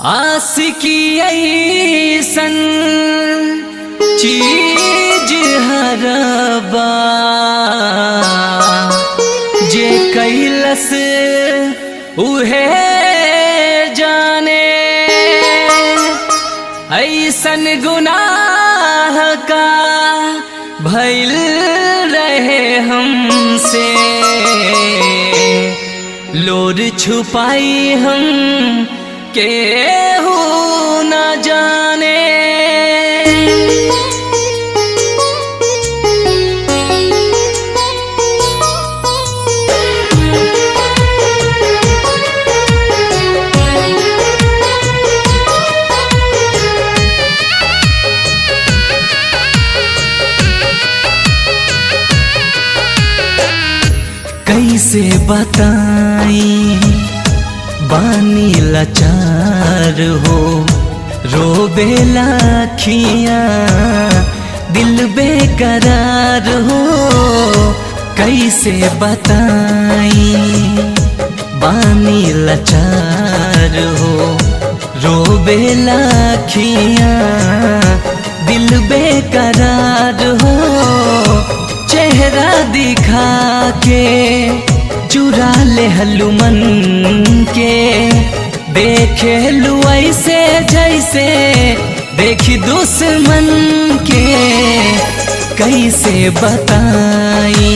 आशिकी ऐसन चीज हरबा जे कैलस उहे जाने, ऐसन गुनाह का भइल रहे हमसे, लोर छुपाई हम केहू न जाने। कैसे बताई बानी लाचार हो, रोबेला अखियाँ दिल बेकरार हो। कैसे बताई बानी लाचार हो, रोबेला अखियाँ दिल बेकरार हो। चेहरा दिखा के चुरा ले हलू मन के, देखे लू ऐसे जैसे देखी दुश्मन के। कैसे बताई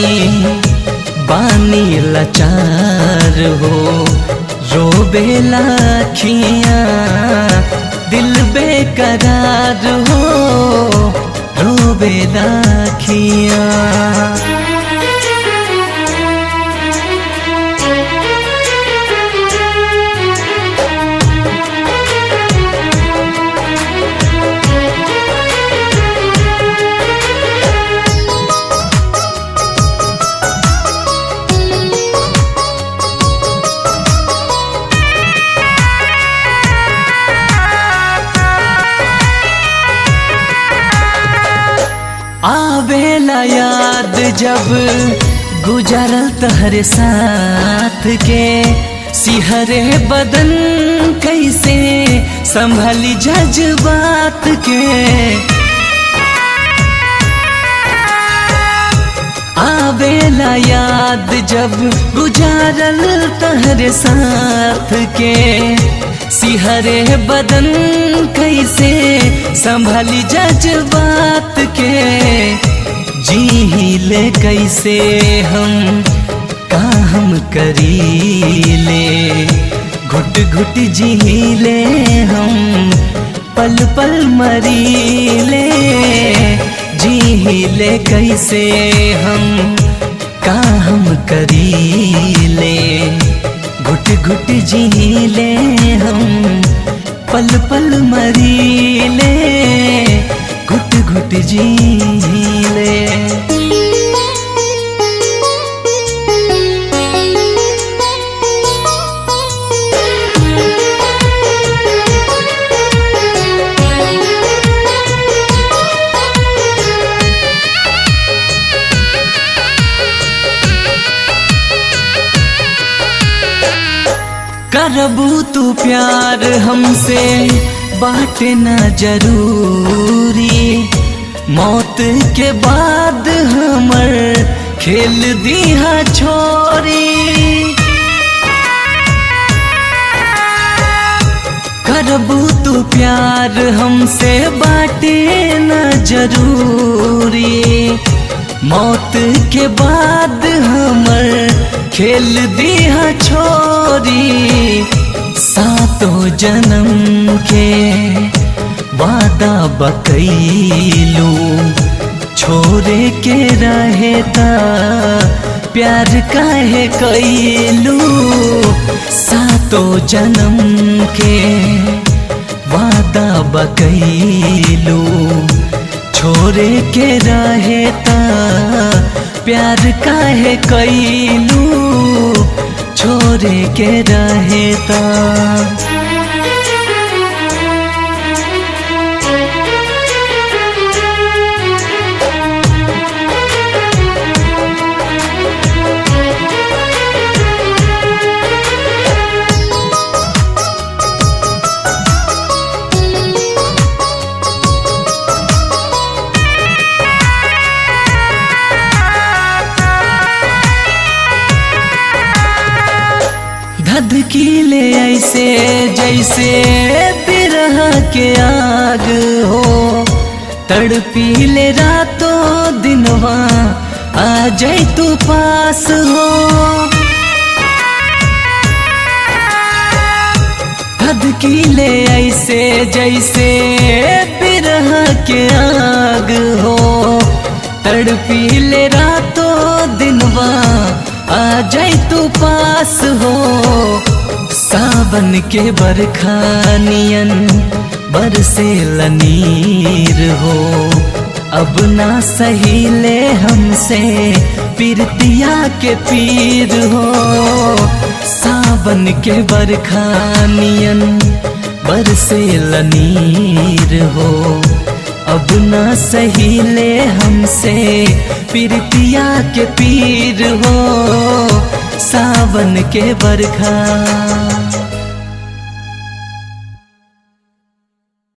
बानी लाचार हो, रोबेला अखियाँ दिल बेकरार हो, रोबेला अखियाँ। आवेला याद जब गुजरल तहरे साथ के, सिहरे बदन कैसे संभली जज्बात के। आवेला याद जब गुजरल तहरे साथ के, सिहरे बदन कैसे संभली जज्बात के। जी ले कैसे हम का हम करी ले, घुट घुट जी ले हम पल पल मरी ले। जी ले कैसे हम का हम करी ले, घुट घुट जी ले हम पल पल मरी ले, घुट घुट जी ले। करबू तू प्यार हमसे बाटे न जरूरी, मौत के बाद हमर खेल दिहा छोरी। करबू तू प्यार हमसे बाटे न जरूरी, मौत के बाद हमर खेल दिहा छोरी। सातों जन्म के वादा बकैलू, छोरे के रहेता प्यार काहे कैलू। सातों जन्म के वादा बकैलू, छोरे के रहेता प्यार काहे कैलू, छोरे के रहेता। धधकीले ऐसे जैसे बिरह के आग हो, तड़पीले रातों दिनवा आ जाई तू पास हो। धधकीले ऐसे जैसे बिरह के आग हो, तड़पीले रातों दिनवा आ जाई तू पास हो। सावन के बरखानियन बरसे लनीर हो, अब ना सहीले हमसे पिरतिया के पीर हो। सावन के बरखानियन बरसे लनीर हो, अब ना सहीले हमसे पिरतिया के पीर हो। सावन के बरखा